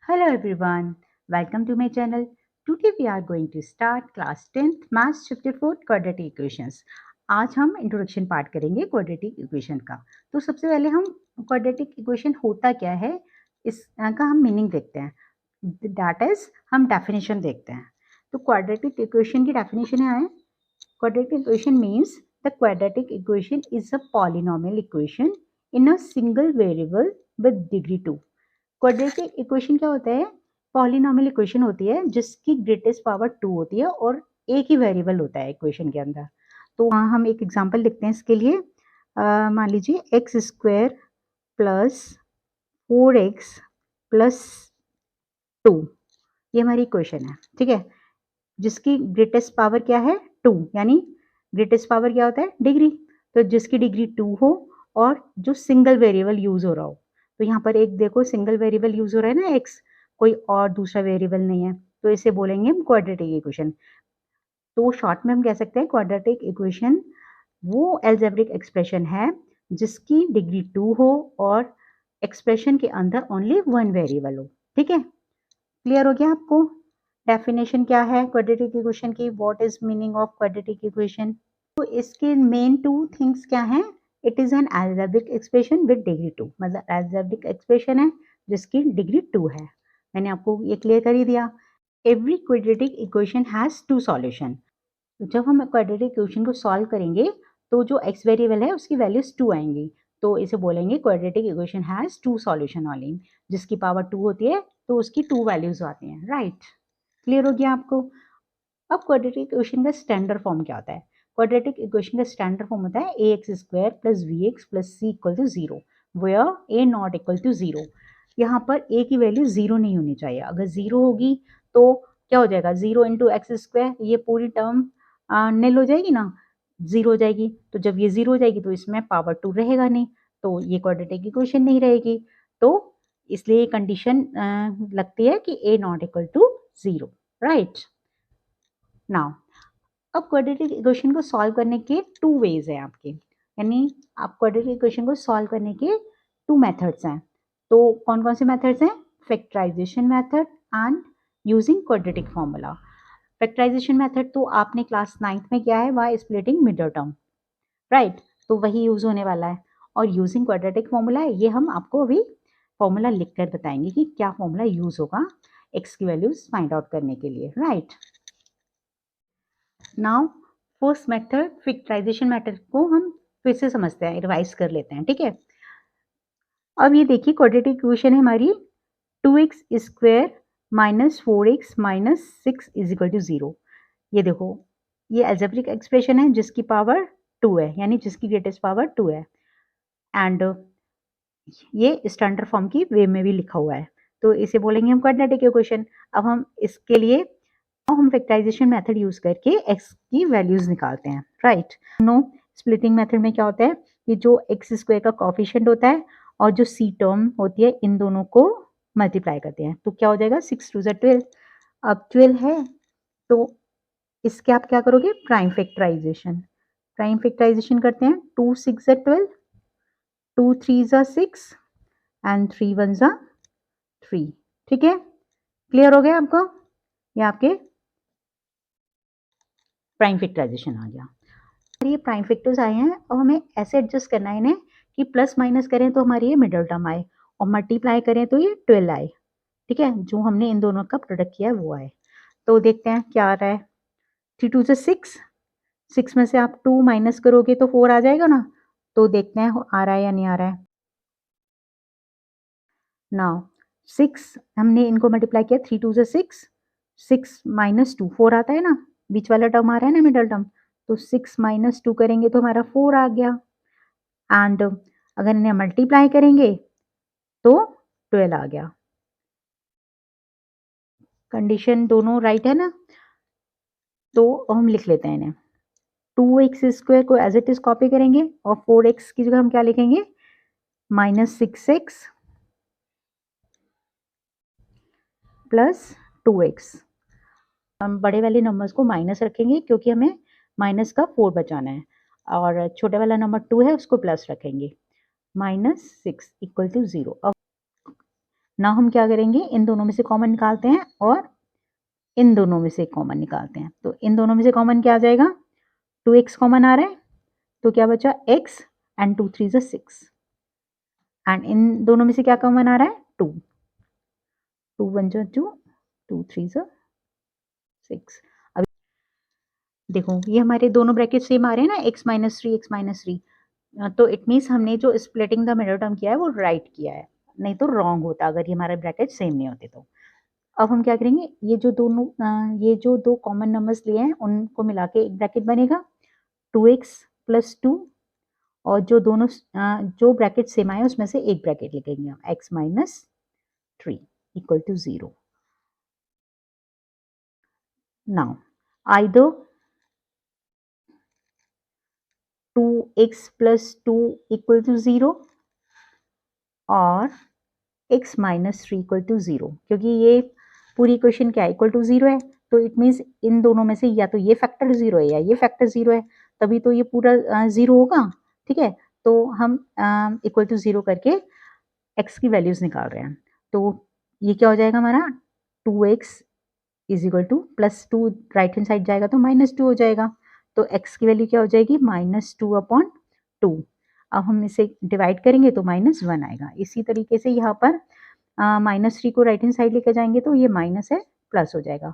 Hello everyone, welcome to my channel. Today we are going to start class 10th Maths Chapter 4 Quadratic Equations. आज हम introduction part करेंगे quadratic equation का। तो सबसे पहले हम क्वाड्रेटिक इक्वेशन होता क्या है इसका हम मीनिंग देखते हैं। दैट इज हम डेफिनेशन देखते हैं। तो क्वाड्रेटिक इक्वेशन की डेफिनेशन है quadratic equation means the quadratic equation is a polynomial equation in a single variable with degree 2. Quadratic equation क्या होता है? पॉलिनॉमियल इक्वेशन होती है जिसकी ग्रेटेस्ट पावर 2 होती है और एक ही वेरिएबल होता है इक्वेशन के अंदर। तो वहाँ हम एक एग्जांपल लिखते हैं इसके लिए। मान लीजिए x square plus 4x plus 2, ये हमारी इक्वेशन है, ठीक है, जिसकी ग्रेटेस्ट पावर क्या है? 2, यानी ग्रेटेस्ट पावर क्या होता है? डिग्री। तो जिसकी डिग्री 2 हो और जो सिंगल वेरिएबल यूज हो रहा हो। तो यहाँ पर एक देखो सिंगल वेरिएबल यूज हो रहा है ना, एक्स, कोई और दूसरा वेरिएबल नहीं है, तो इसे बोलेंगे हम क्वाड्रेटिक इक्वेशन। तो शॉर्ट में हम कह सकते हैं क्वाड्रेटिक इक्वेशन वो अलजेब्रिक एक्सप्रेशन है जिसकी डिग्री 2 हो और एक्सप्रेशन के अंदर ओनली वन वेरिएबल हो। ठीक है, क्लियर हो गया आपको? डेफिनेशन क्या है क्वाड्रेटिक इक्वेशन की? What is meaning of quadratic equation? तो इसके मेन टू थिंग्स क्या हैं? It is an algebraic expression with degree 2, मतलब अलजेब्रिक एक्सप्रेशन है जिसकी डिग्री 2 है। मैंने आपको ये क्लियर कर ही दिया। Every quadratic equation has two solution. तो जब हम क्वाड्रेटिक इक्वेशन को सॉल्व करेंगे तो जो एक्स वेरिएबल है उसकी वैल्यूज 2 आएंगी, तो इसे बोलेंगे quadratic equation has two solution only. जिसकी पावर 2 होती है तो उसकी 2 वैल्यूज आती हैं, राइट? क्लियर हो गया आपको? अब क्वाड्रेटिक इक्वेशन का स्टैंडर्ड फॉर्म क्या होता है? क्वाड्रेटिक इक्वेशन का स्टैंडर्ड फॉर्म होता है a x square plus b x plus c equal to zero, where a not equal to zero. यहाँ पर ए की वैल्यू जीरो नहीं होनी चाहिए। अगर जीरो होगी तो क्या हो जाएगा? जीरो इंटू एक्स स्क्वायर, ये पूरी टर्म निल हो जाएगी ना, जीरो हो जाएगी। तो जब ये जीरो हो जाएगी तो इसमें पावर 2 रहेगा नहीं, तो ये क्वाड्रेटिक इक्वेशन नहीं रहेगी। तो इसलिए कंडीशन लगती है कि a not equal to zero, right? Now अब क्वाड्रेटिक इक्वेशन को सॉल्व करने के टू वेज हैं आपके, यानी आप क्वाड्रेटिक इक्वेशन को सॉल्व करने के टू मेथड्स हैं। तो कौन कौन से मेथड्स हैं? Factorisation method and using quadratic formula. Factorisation method तो आपने क्लास 9th में किया है, वह स्प्लिटिंग मिडल टर्म, राइट? तो वही यूज होने वाला है। और यूजिंग क्वाड्रेटिक फॉर्मूला, ये हम आपको अभी फॉर्मूला लिखकर बताएंगे कि क्या फॉर्मूला यूज होगा एक्स की वैल्यूज फाइंड आउट करने के लिए, right? Now first method factorisation method को हम फिर से समझते हैं, रिवाइज कर लेते हैं, ठीक है? अब ये देखिए क्वाड्रेटिक इक्वेशन है हमारी 2x square minus 4x minus 6 is equal to 0। ये देखो, ये अलजेब्रिक एक्सप्रेशन है जिसकी पावर 2 है, यानी जिसकी ग्रेटेस्ट पावर 2 है, एंड ये स्टैंडर्ड फॉर्म की वे में भी लिखा हुआ है, तो इसे बोलेंगे हम क्वाड्रेटिक इक्वेशन। अब हम इसके लिए हम फैक्टराइजेशन मेथड यूज करके x की वैल्यूज निकालते हैं, राइट? नो स्प्लिटिंग मेथड में क्या होता है कि जो एक्स स्क्वायर का कोफिशिएंट होता है और जो सी टर्म होती है, इन दोनों को मल्टीप्लाई करते हैं, तो क्या हो जाएगा? 6 टू 12। अब 12 है तो इसके आप क्या करोगे? Prime factorisation. प्राइम फैक्टराइजेशन करते हैं, 2 6 12, 2 3 6 एंड 3 1 3। ठीक है, क्लियर हो गया आपको? ये आपके प्राइम फैक्टराइजेशन आ गया। ये प्राइम फैक्टर्स आए हैं, अब हमें ऐसे एडजस्ट करना है इन्हें कि प्लस माइनस करें तो हमारी ये मिडल टर्म आए और मल्टीप्लाई करें तो ये 12 आए, ठीक है? जो हमने इन दोनों का प्रोडक्ट किया है वो आए। तो देखते हैं क्या आ रहा है। 3 2 6, 6 में से आप 2 माइनस करोगे तो 4 आ जाएगा ना, तो देखते हैं आ रहा है या नहीं आ रहा है। नाउ 6 हमने इनको मल्टीप्लाई किया, 3 2 6, 6 माइनस 2 4 आता है ना, बीच वाला टर्म आ रहा है ना, मिडल टर्म। तो 6 माइनस 2 करेंगे तो हमारा 4 आ गया, एंड अगर इन्हें मल्टीप्लाई करेंगे तो 12 आ गया। कंडीशन दोनों राइट है ना? तो हम लिख लेते हैं इन्हें। 2x स्क्वायर को एज इट इज कॉपी करेंगे और 4x की जगह हम क्या लिखेंगे? Minus 6x plus 2x। हम बड़े वाले नंबर्स को माइनस रखेंगे क्योंकि हमें माइनस का 4 बचाना है, और छोटे वाला नंबर 2 है उसको प्लस रखेंगे। Minus 6 equal to 0। अब ना हम क्या करेंगे, इन दोनों में से कॉमन निकालते हैं और इन दोनों में से कॉमन निकालते हैं। तो इन दोनों में से कॉमन क्या आ जाएगा, 2x कॉमन आ रहा है, तो क्या बचा x एंड 2 3 6 एंड इन दोनों में से क्या कॉमन आ रहा है, 2, 2 1 2, 2 3 6। अब देखो ये हमारे दोनों ब्रैकेट सेम आ रहे हैं ना, x minus three x minus three, तो इट मीन्स हमने जो स्प्लिटिंग द मिडल टर्म किया है वो राइट किया है, नहीं तो रॉन्ग होता अगर ये हमारे ब्रैकेट सेम नहीं होते तो। अब हम क्या करेंगे, ये जो दो कॉमन नंबर्स लिए हैं उनको मिला के एक ब्रैकेट बनेगा 2x प्लस 2, और जो दोनों जो ब्रैकेट सेम आए उसमें से एक ब्रैकेट लिखेंगे हम, x minus three equal to 0। Now either 2x plus 2 equal to 0 और x minus three equal to 0, क्योंकि ये पूरी इक्वेशन क्या है, इक्वल टू 0 है, तो इट मीन्स इन दोनों में से या तो ये फैक्टर 0 है या ये फैक्टर 0 है, तभी तो ये पूरा 0 होगा। ठीक है, तो हम इक्वल टू 0 करके x की वैल्यूज निकाल रहे हैं, तो ये क्या हो जाएगा हमारा, 2x is equal two plus 2 right hand side जाएगा तो -2 हो जाएगा, तो x की वैल्यू क्या हो जाएगी, -2/2। अब हम इसे डिवाइड करेंगे तो -1 आएगा। इसी तरीके से यहाँ पर -3 को राइट हैंड साइड लेकर जाएंगे तो ये माइनस है प्लस हो जाएगा,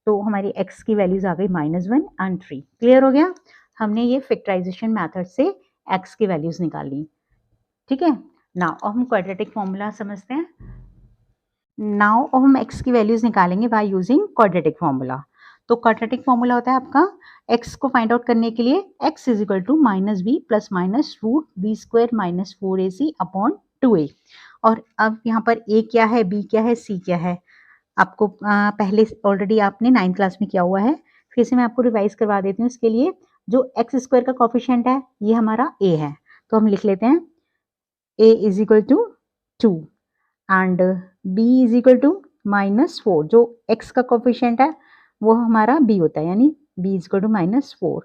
तो हमारी x की वैल्यूज आ गई -1 एंड 3। क्लियर हो गया, हमने ये फैक्टराइजेशन मेथड से x की वैल्यूज निकाल ली। ठीक है, नाउ अब हम क्वाड्रेटिक फॉर्मूला समझते हैं। नाउ अब हम x की वैल्यूज निकालेंगे बाय यूजिंग क्वाड्रेटिक फॉर्मूला। तो क्वाड्रेटिक फॉर्मूला होता है आपका x को फाइंड आउट करने के लिए x is equal to minus B plus minus root B square minus 4ac upon 2a। और अब यहाँ पर a क्या है, b क्या है, c क्या है, आपको पहले ऑलरेडी आपने 9th क्लास में किया हुआ है, फिर से मैं आपको रिवाइज करवा देती हूँ। इसके लिए जो एक्स स्क्वायर का कॉफिशिएंट है ये हमारा a है, तो हम लिख लेते हैं a is equal to 2 and b is equal to -4, जो x का कोफिशिएंट है वो हमारा b होता है, यानी b इज इक्वल टू -4,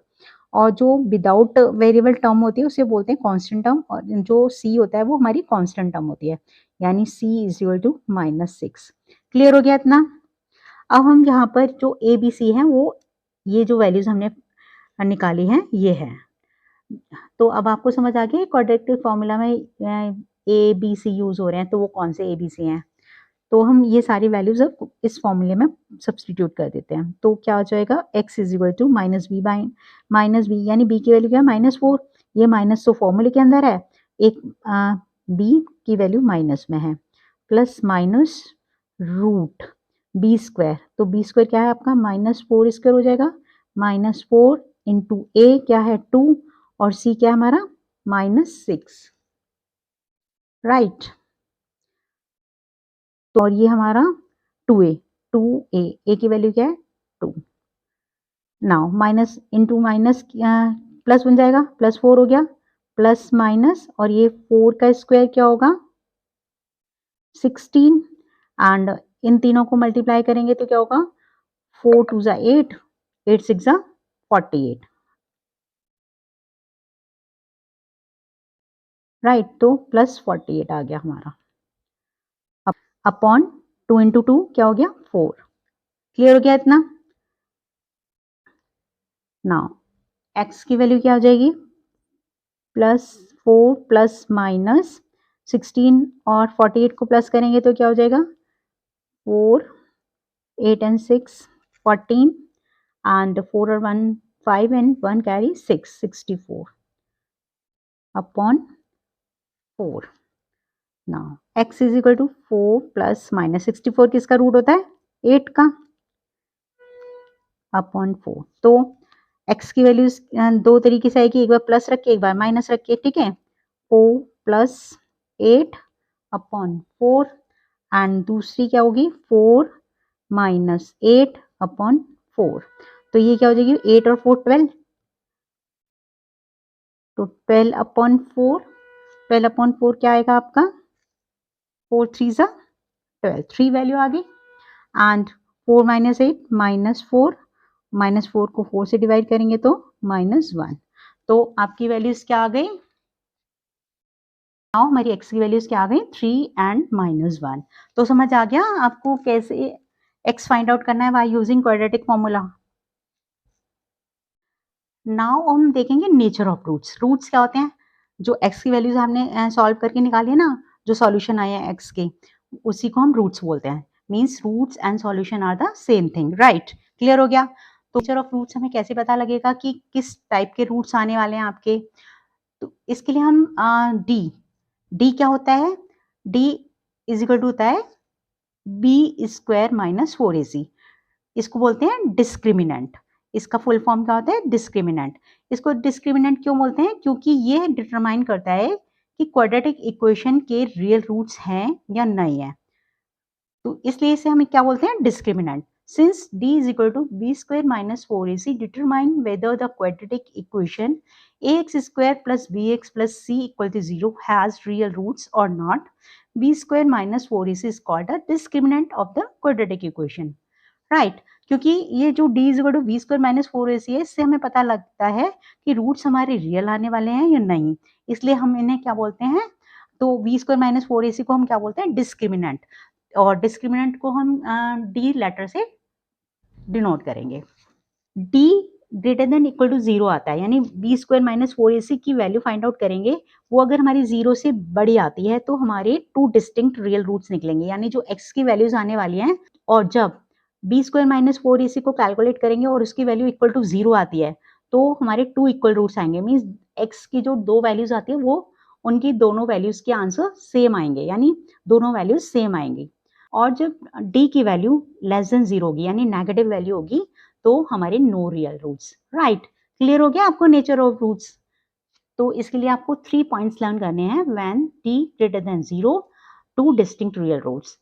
और जो विदाउट वेरिएबल टर्म होती है उसे बोलते हैं कांस्टेंट टर्म, और जो c होता है वो हमारी कांस्टेंट टर्म होती है, यानी c is equal to -6। Clear हो गया इतना। अब हम यहाँ पर जो a b c है वो ये जो वैल्यूज हमने निकाली हैं ये है, तो अब आपको समझ आ गया क्वाड्रेटिक फॉर्मूला में ए बी सी यूज हो रहे हैं, तो वो कौन से ए बी सी हैं। तो हम ये सारी वैल्यूज अब इस फॉर्मूले में सब्सटीट्यूट कर देते हैं, तो क्या हो जाएगा, x is equal to minus B by minus B, यानी b की वैल्यू क्या है -4, ये माइनस तो फॉर्मूले के अंदर है, एक b की वैल्यू माइनस में है, plus minus root B square, तो बी स्क्वायर क्या है आपका -4 स्क्वायर हो जाएगा, -4 इंटू ए क्या है 2 और c क्या है हमारा -6, राइट। तो और ये हमारा 2a, 2a, a की वैल्यू क्या है 2। Now minus into minus plus बन जाएगा, +4 हो गया, प्लस माइनस और ये 4 का स्क्वायर क्या होगा 16, एंड इन तीनों को मल्टीप्लाई करेंगे तो क्या होगा 4 2 ज़ा 8, 8 6 ज़ा 48, राइट, तो +48 आ गया हमारा, अपॉन 2 इंटू 2 क्या हो गया 4। क्लियर हो गया इतना। नाउ x की वैल्यू क्या हो जाएगी, +4 प्लस माइनस 16 और 48 को प्लस करेंगे तो क्या हो जाएगा 4 8 एंड 6 14 एंड 4 और 1 5 and 1 carry 6 64 upon 4। Now x is equal to 4 plus minus 64 किसका रूट होता है 8 का, अपॉन 4। तो x की वैल्यूज दो तरीके से आएगी, एक बार प्लस रख के एक बार माइनस रख के, ठीक है, 4 प्लस 8 अपॉन 4 एंड दूसरी क्या होगी 4 माइनस 8 अपॉन 4, तो ये क्या हो जाएगी 8 और 4 12, तो 12 अपॉन 4, 12 अपॉन 4 क्या आएगा आपका 4 3 ज़ा 12, 3 वैल्यू आ गई, एंड 4 माइनस 8 -4, -4 को 4 से डिवाइड करेंगे तो -1, तो आपकी वैल्यूज क्या आ गई नाउ हमारी एक्स की वैल्यूज क्या आ गई 3 एंड -1। तो समझ आ गया आपको कैसे एक्स फाइंड आउट करना है by using quadratic formula. Now हम देखेंगे नेचर ऑफ रूट्स। रूट्स क्या होते हैं? जो एक्स की वैल्यूज हमने सॉल्व करके निकाली है ना, जो सॉल्यूशन आए हैं एक्स के, उसी को हम रूट्स बोलते हैं। Means roots and solution are the same thing, right? Clear हो गया? तो नेचर ऑफ रूट्स हमें कैसे पता लगेगा कि किस टाइप के रूट्स आने वाले हैं आपके? तो इसके लिए हम डी डी क्या होता है? डी इज इक्वल टू होता है बी स्क्वायर माइनस 4ac। इसको बोलते हैं डिस्क्रिमिनेंट। इसका फुल फॉर्म क्या होता है? डिस्क्रिमिनेंट। इसको डिस्क्रिमिनेंट क्यों बोलते हैं? क्योंकि ये डिटरमाइन करता है कि क्वाड्रेटिक इक्वेशन के रियल रूट्स हैं या नहीं है। तो इसलिए इसे हम क्या बोलते हैं? Discriminant. Since d is equal to b square minus 4ac determine whether the quadratic equation ax square plus bx plus c equal to 0 has real roots or not. b square minus 4ac is called a discriminant of the quadratic equation. Right right, क्योंकि ये जो d is equal to B square minus 4ac है, इससे हमें पता लगता है कि रूट्स हमारे रियल आने वाले हैं या नहीं। इसलिए हम इन्हें क्या बोलते हैं? तो वी स्क्वायर माइनस 4ac को हम क्या बोलते हैं? डिस्क्रिमिनेंट। और डिस्क्रिमिनेंट को हम डी लेटर से डिनोट करेंगे। D greater than equal to 0 आता है, यानी बी स्क्वायर माइनस 4ac की वैल्यू फाइंड आउट करेंगे। वो अगर हमारी 0 से बड़ी आती है तो हमारे टू डिस्टिंक्ट रियल रूट्स निकलेंगे, यानी जो x की वैल्यूज आने वाली हैं। और जब बी स्क्वायर माइनस 4ac को कैलकुलेट करेंगे और उसकी वैल्यू इक्वल टू 0 आती है तो हमारे टू इक्वल रूट्स आएंगे। मीन्स x की जो दो वैल्यूज आती है वो उनकी दोनों वैल्यूज के आंसर सेम आएंगे, यानी दोनों वैल्यूज सेम आएंगी। और जब d की वैल्यू लेस देन 0 होगी, यानी नेगेटिव वैल्यू होगी, तो हमारे no real roots. Right? Clear हो गया आपको नेचर ऑफ रूट्स? तो इसके लिए आपको 3 पॉइंट्स लर्न करने हैं। When d greater than 0, two distinct real roots,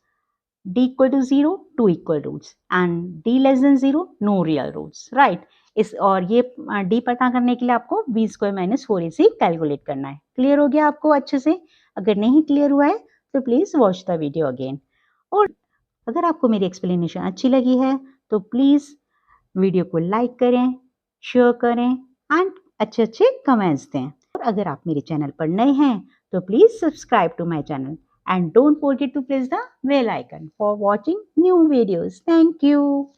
d equal to 0, two equal roots, and d less than 0, no real roots. Right? इस और ये d पता करने के लिए आपको b square minus 4ac calculate करना है। क्लियर हो गया आपको अच्छे से? अगर नहीं क्लियर हुआ है तो please watch the video again. और अगर आपको मेरी एक्सप्लेनेशन अच्छी लगी है तो प्लीज़ वीडियो को लाइक करें, शेयर करें एंड अच्छे-अच्छे कमेंट्स दें। और अगर आप मेरे चैनल पर नए हैं तो please subscribe to my channel and don't forget to press the bell icon for watching new videos. Thank you.